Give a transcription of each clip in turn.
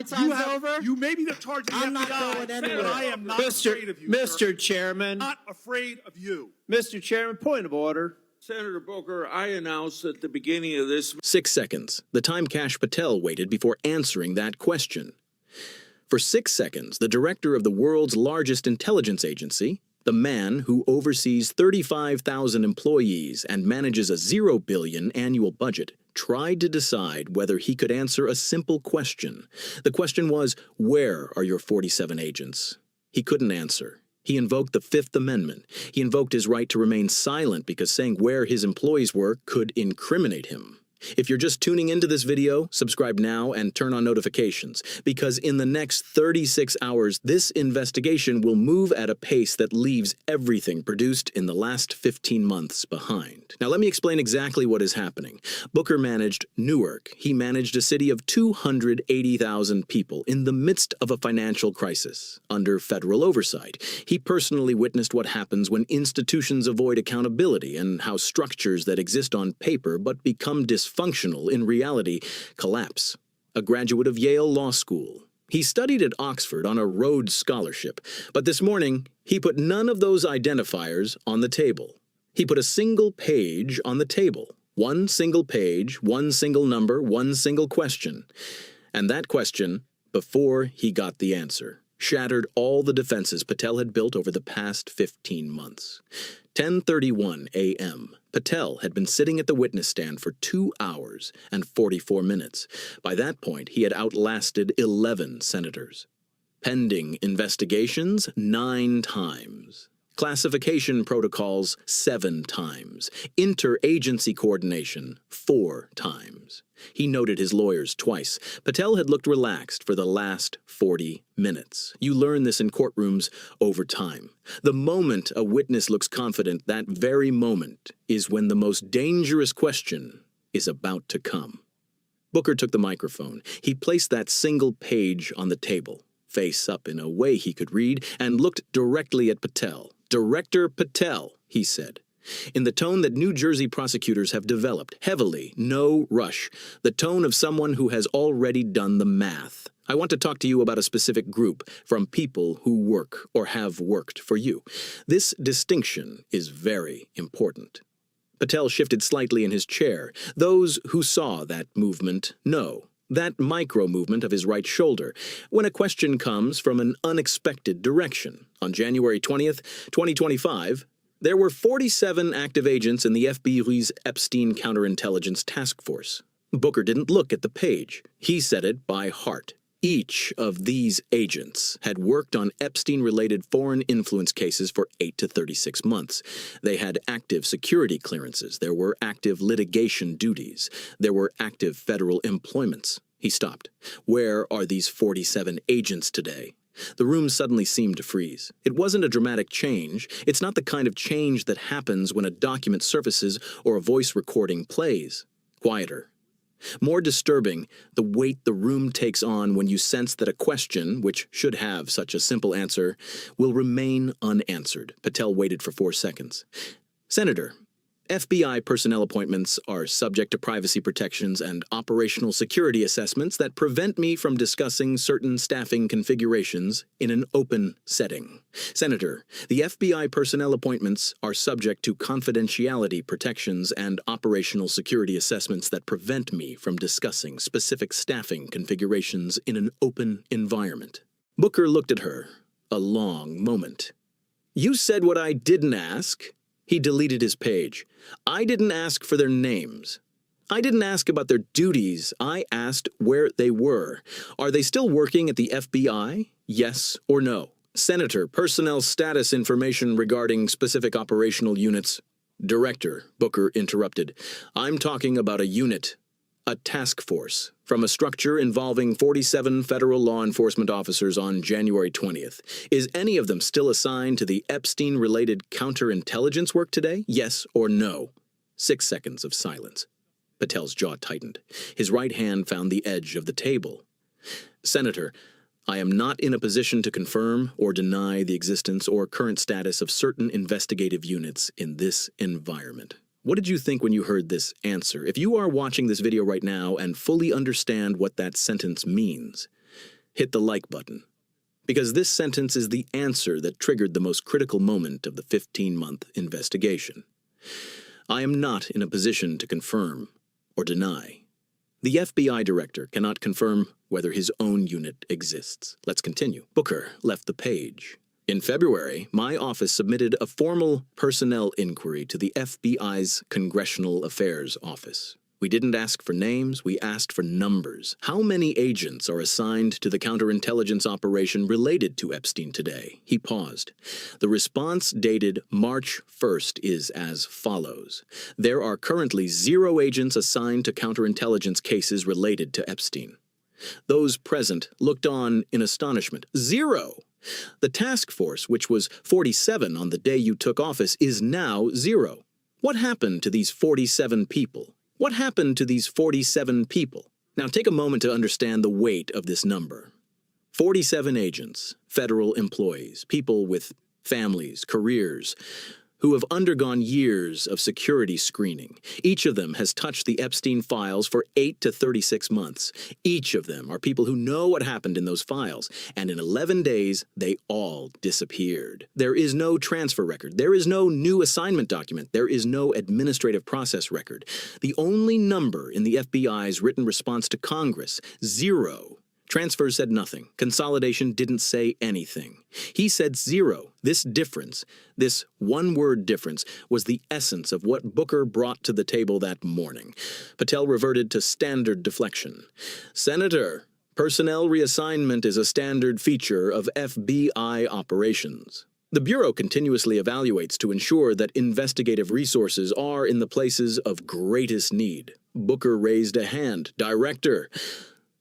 time's over? You may be the target of the I'm not FBI, going anywhere. but I am not afraid of you, sir. Mr. Chairman. Not afraid of you. Mr. Chairman, point of order. Senator Booker, I announced at the beginning of this 6 seconds, the time Kash Patel waited before answering that question. For 6 seconds, the director of the world's largest intelligence agency, the man who oversees 35,000 employees and manages a $0 billion annual budget, tried to decide whether he could answer a simple question. The question was, where are your 47 agents? He couldn't answer. He invoked the Fifth Amendment. He invoked his right to remain silent because saying where his employees were could incriminate him. If you're just tuning into this video, subscribe now and turn on notifications, because in the next 36 hours, this investigation will move at a pace that leaves everything produced in the last 15 months behind. Now let me explain exactly what is happening. Booker managed Newark. He managed a city of 280,000 people in the midst of a financial crisis, under federal oversight. He personally witnessed what happens when institutions avoid accountability and how structures that exist on paper but become dysfunctional in reality collapse. A graduate of Yale Law School. He studied at Oxford on a Rhodes Scholarship, but this morning he put none of those identifiers on the table. He put a single page on the table. One single page, one single number, one single question. And that question, before he got the answer, shattered all the defenses Patel had built over the past 15 months. 10:31 a.m. Patel had been sitting at the witness stand for 2 hours and 44 minutes. By that point, he had outlasted 11 senators. Pending investigations, 9 times. Classification protocols, 7 times. Interagency coordination, 4 times. He noted his lawyers twice. Patel had looked relaxed for the last 40 minutes. You learn this in courtrooms over time. The moment a witness looks confident, that very moment is when the most dangerous question is about to come. Booker took the microphone. He placed that single page on the table, face up in a way he could read, and looked directly at Patel. "Director Patel," he said, in the tone that New Jersey prosecutors have developed, heavily, no rush, the tone of someone who has already done the math. "I want to talk to you about a specific group from people who work or have worked for you. This distinction is very important." Patel shifted slightly in his chair. Those who saw that movement know. That micro-movement of his right shoulder, when a question comes from an unexpected direction. On January 20th, 2025, there were 47 active agents in the FBI's Epstein counterintelligence task force. Booker didn't look at the page. He said it by heart. Each of these agents had worked on Epstein-related foreign influence cases for 8 to 36 months. They had active security clearances. There were active litigation duties. There were active federal employments. He stopped. Where are these 47 agents today? The room suddenly seemed to freeze. It wasn't a dramatic change. It's not the kind of change that happens when a document surfaces or a voice recording plays. Quieter. More disturbing, the weight the room takes on when you sense that a question, which should have such a simple answer, will remain unanswered. Patel waited for 4 seconds. "Senator, FBI personnel appointments are subject to privacy protections and operational security assessments that prevent me from discussing certain staffing configurations in an open setting. Senator, the FBI personnel appointments are subject to confidentiality protections and operational security assessments that prevent me from discussing specific staffing configurations in an open environment." Booker looked at her a long moment. "You said what I didn't ask." He deleted his page. "I didn't ask for their names. I didn't ask about their duties. I asked where they were. Are they still working at the FBI? Yes or no?" "Senator, personnel status information regarding specific operational units." "Director," Booker interrupted, "I'm talking about a unit, a task force, from a structure involving 47 federal law enforcement officers on January 20th. Is any of them still assigned to the Epstein-related counterintelligence work today? Yes or no?" 6 seconds of silence. Patel's jaw tightened. His right hand found the edge of the table. "Senator, I am not in a position to confirm or deny the existence or current status of certain investigative units in this environment." What did you think when you heard this answer? If you are watching this video right now and fully understand what that sentence means, hit the like button, because this sentence is the answer that triggered the most critical moment of the 15-month investigation. I am not in a position to confirm or deny. The FBI director cannot confirm whether his own unit exists. Let's continue. Booker left the page. In February, my office submitted a formal personnel inquiry to the FBI's Congressional Affairs Office. We didn't ask for names, we asked for numbers. How many agents are assigned to the counterintelligence operation related to Epstein today? He paused. The response dated March 1st is as follows. There are currently 0 agents assigned to counterintelligence cases related to Epstein. Those present looked on in astonishment. 0! The task force, which was 47 on the day you took office, is now 0. What happened to these 47 people? What happened to these 47 people? Now take a moment to understand the weight of this number. 47 agents, federal employees, people with families, careers, who have undergone years of security screening. Each of them has touched the Epstein files for 8 to 36 months. Each of them are people who know what happened in those files, and in 11 days, they all disappeared. There is no transfer record. There is no new assignment document. There is no administrative process record. The only number in the FBI's written response to Congress, 0. Transfer said nothing. Consolidation didn't say anything. He said 0. This difference, this one-word difference, was the essence of what Booker brought to the table that morning. Patel reverted to standard deflection. Senator, personnel reassignment is a standard feature of FBI operations. The Bureau continuously evaluates to ensure that investigative resources are in the places of greatest need. Booker raised a hand. Director,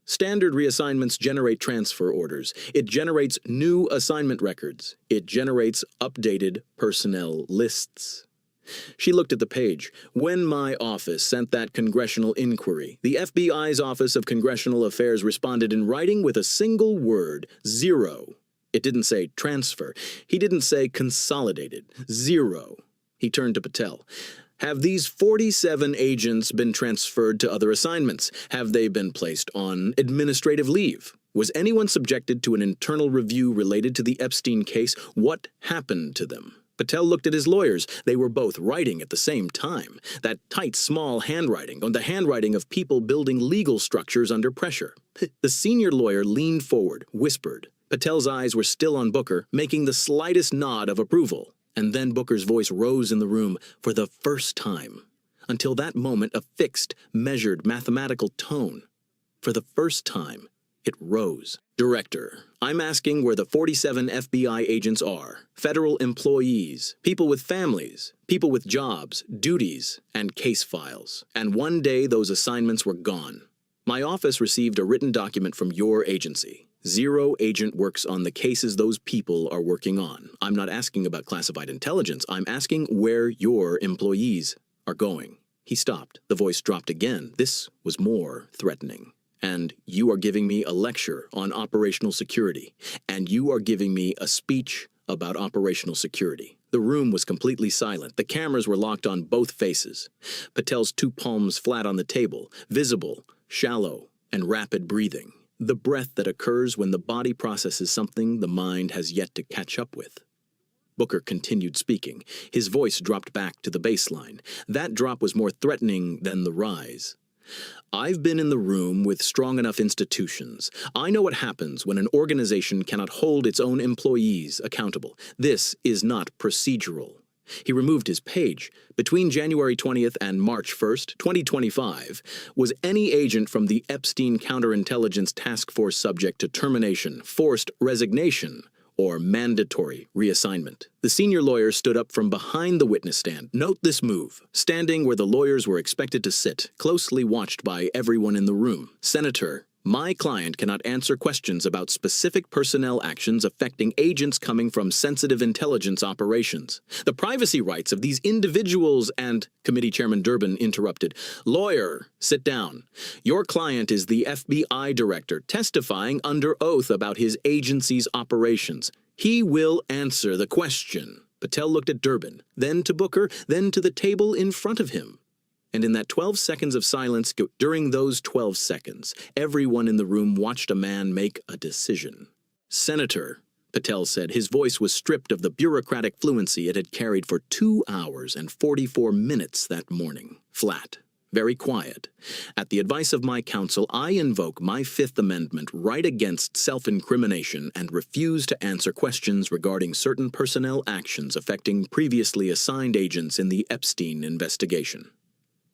standard reassignments generate transfer orders. It generates new assignment records. It generates updated personnel lists. She looked at the page. When my office sent that congressional inquiry, the FBI's Office of Congressional Affairs responded in writing with a single word, 0. It didn't say transfer. He didn't say consolidated. 0. He turned to Patel. Have these 47 agents been transferred to other assignments? Have they been placed on administrative leave? Was anyone subjected to an internal review related to the Epstein case? What happened to them? Patel looked at his lawyers. They were both writing at the same time. That tight, small handwriting, the handwriting of people building legal structures under pressure. The senior lawyer leaned forward, whispered. Patel's eyes were still on Booker, making the slightest nod of approval. And then Booker's voice rose in the room for the first time. Until that moment, a fixed, measured, mathematical tone. For the first time, it rose. Director, I'm asking where the 47 FBI agents are. Federal employees, people with families, people with jobs, duties, and case files. And one day those assignments were gone. My office received a written document from your agency. 0 agent works on the cases those people are working on. I'm not asking about classified intelligence. I'm asking where your employees are going. He stopped. The voice dropped again. This was more threatening. And you are giving me a lecture on operational security. And you are giving me a speech about operational security. The room was completely silent. The cameras were locked on both faces. Patel's 2 palms flat on the table, visible, shallow, and rapid breathing. The breath that occurs when the body processes something the mind has yet to catch up with. Booker continued speaking. His voice dropped back to the baseline. That drop was more threatening than the rise. I've been in the room with strong enough institutions. I know what happens when an organization cannot hold its own employees accountable. This is not procedural. He removed his page. Between January 20th and March 1st, 2025, was any agent from the Epstein counterintelligence task force subject to termination, forced resignation, or mandatory reassignment. The senior lawyer stood up from behind the witness stand. Note this move. Standing where the lawyers were expected to sit, closely watched by everyone in the room. Senator, my client cannot answer questions about specific personnel actions affecting agents coming from sensitive intelligence operations. The privacy rights of these individuals and, Committee Chairman Durbin interrupted, Lawyer, sit down. Your client is the FBI Director testifying under oath about his agency's operations. He will answer the question. Patel looked at Durbin, then to Booker, then to the table in front of him. And in that 12 seconds of silence, during those 12 seconds, everyone in the room watched a man make a decision. "Senator," Patel said, his voice was stripped of the bureaucratic fluency it had carried for 2 hours and 44 minutes that morning. Flat. Very quiet. "At the advice of my counsel, I invoke my Fifth Amendment right against self-incrimination and refuse to answer questions regarding certain personnel actions affecting previously assigned agents in the Epstein investigation.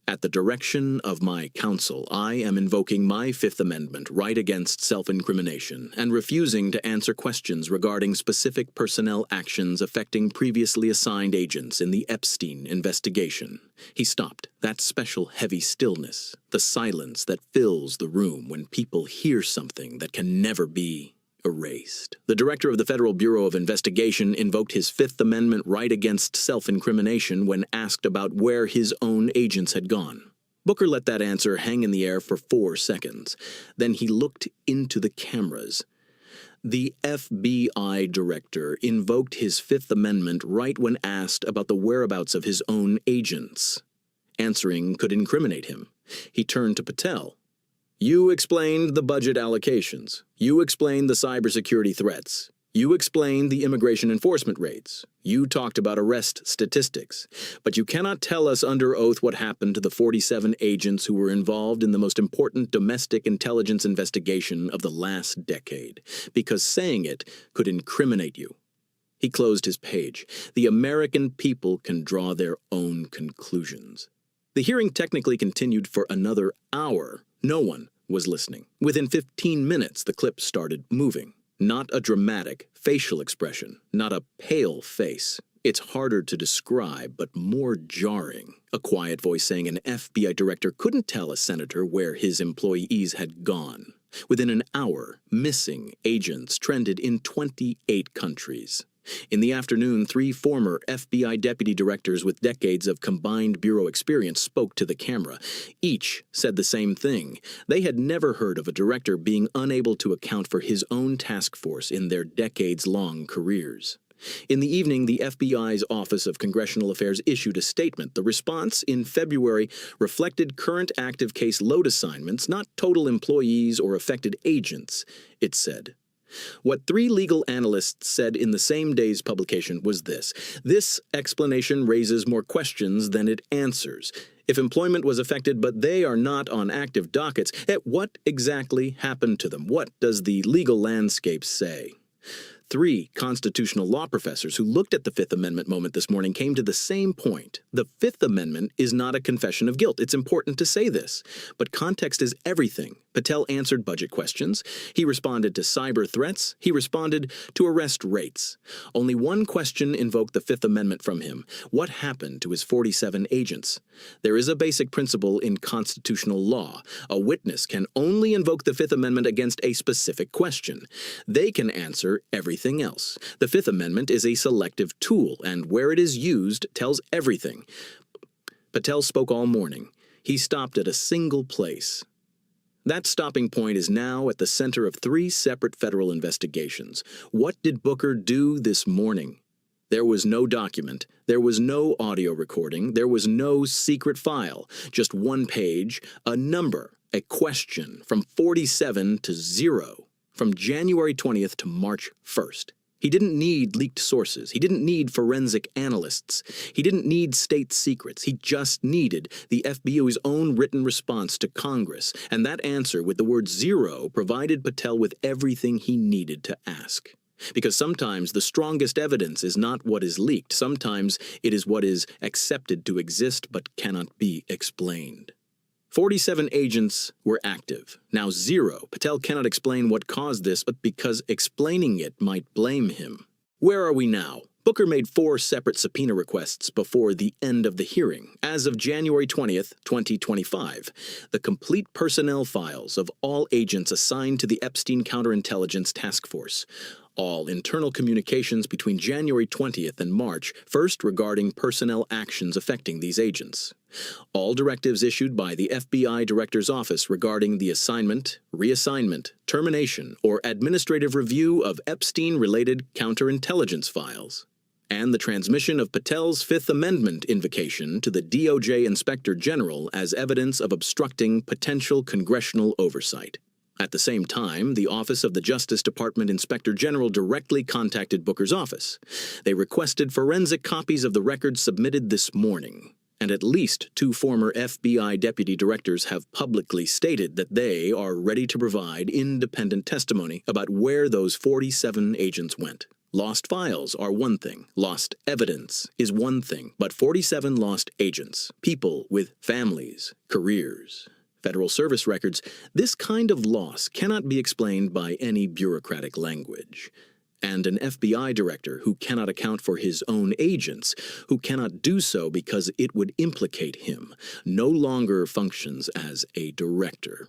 At the direction of my counsel, I am invoking my Fifth Amendment right against self-incrimination and refusing to answer questions regarding specific personnel actions affecting previously assigned agents in the Epstein investigation." He stopped. That special heavy stillness, the silence that fills the room when people hear something that can never be erased. The director of the Federal Bureau of Investigation invoked his Fifth Amendment right against self-incrimination when asked about where his own agents had gone. Booker let that answer hang in the air for 4 seconds. Then he looked into the cameras. The FBI Director invoked his Fifth Amendment right when asked about the whereabouts of his own agents. Answering could incriminate him. He turned to Patel. "You explained the budget allocations. You explained the cybersecurity threats. You explained the immigration enforcement raids. You talked about arrest statistics. But you cannot tell us under oath what happened to the 47 agents who were involved in the most important domestic intelligence investigation of the last decade, because saying it could incriminate you." He closed his page. The American people can draw their own conclusions. The hearing technically continued for another hour. No one was listening. Within 15 minutes, the clip started moving. Not a dramatic facial expression, not a pale face. It's harder to describe, but more jarring. A quiet voice saying an FBI director couldn't tell a senator where his employees had gone. Within an hour, missing agents trended in 28 countries. In the afternoon, 3 former FBI deputy directors with decades of combined bureau experience spoke to the camera. Each said the same thing. They had never heard of a director being unable to account for his own task force in their decades-long careers. In the evening, the FBI's Office of Congressional Affairs issued a statement. The response in February reflected current active case load assignments, not total employees or affected agents, it said. What 3 legal analysts said in the same day's publication was this: "This explanation raises more questions than it answers. If employment was affected but they are not on active dockets, what exactly happened to them? What does the legal landscape say?" 3 constitutional law professors who looked at the Fifth Amendment moment this morning came to the same point. The Fifth Amendment is not a confession of guilt. It's important to say this. But context is everything. Patel answered budget questions. He responded to cyber threats. He responded to arrest rates. Only one question invoked the Fifth Amendment from him. What happened to his 47 agents? There is a basic principle in constitutional law. A witness can only invoke the Fifth Amendment against a specific question. They can answer everything else. The Fifth Amendment is a selective tool, and where it is used tells everything. Patel spoke all morning. He stopped at a single place. That stopping point is now at the center of 3 separate federal investigations. What did Booker do this morning? There was no document. There was no audio recording. There was no secret file. Just one page, a number, a question, from 47 to 0, from January 20th to March 1st. He didn't need leaked sources. He didn't need forensic analysts. He didn't need state secrets. He just needed the FBI's own written response to Congress, and that answer with the word 0 provided Patel with everything he needed to ask. Because sometimes the strongest evidence is not what is leaked. Sometimes it is what is accepted to exist but cannot be explained. 47 agents were active. Now 0. Patel cannot explain what caused this, but because explaining it might blame him. Where are we now? Booker made 4 separate subpoena requests before the end of the hearing. As of January 20th, 2025, the complete personnel files of all agents assigned to the Epstein counterintelligence task force. All internal communications between January 20th and March, first regarding personnel actions affecting these agents. All directives issued by the FBI Director's Office regarding the assignment, reassignment, termination, or administrative review of Epstein-related counterintelligence files. and the transmission of Patel's Fifth Amendment invocation to the DOJ Inspector General as evidence of obstructing potential congressional oversight. At the same time, the Office of the Justice Department Inspector General directly contacted Booker's office. They requested forensic copies of the records submitted this morning, and at least 2 former FBI deputy directors have publicly stated that they are ready to provide independent testimony about where those 47 agents went. Lost files are one thing, lost evidence is one thing, but 47 lost agents, people with families, careers, federal service records, this kind of loss cannot be explained by any bureaucratic language. And an FBI director who cannot account for his own agents, who cannot do so because it would implicate him, no longer functions as a director.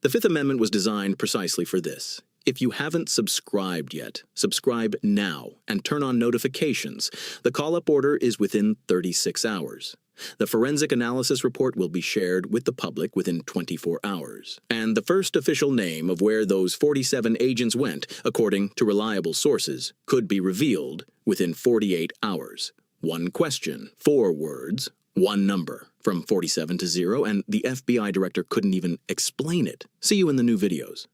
The Fifth Amendment was designed precisely for this. If you haven't subscribed yet, subscribe now and turn on notifications. The call-up order is within 36 hours. The forensic analysis report will be shared with the public within 24 hours. And the first official name of where those 47 agents went, according to reliable sources, could be revealed within 48 hours. 1 question, 4 words, 1 number, from 47 to 0, and the FBI director couldn't even explain it. See you in the new videos.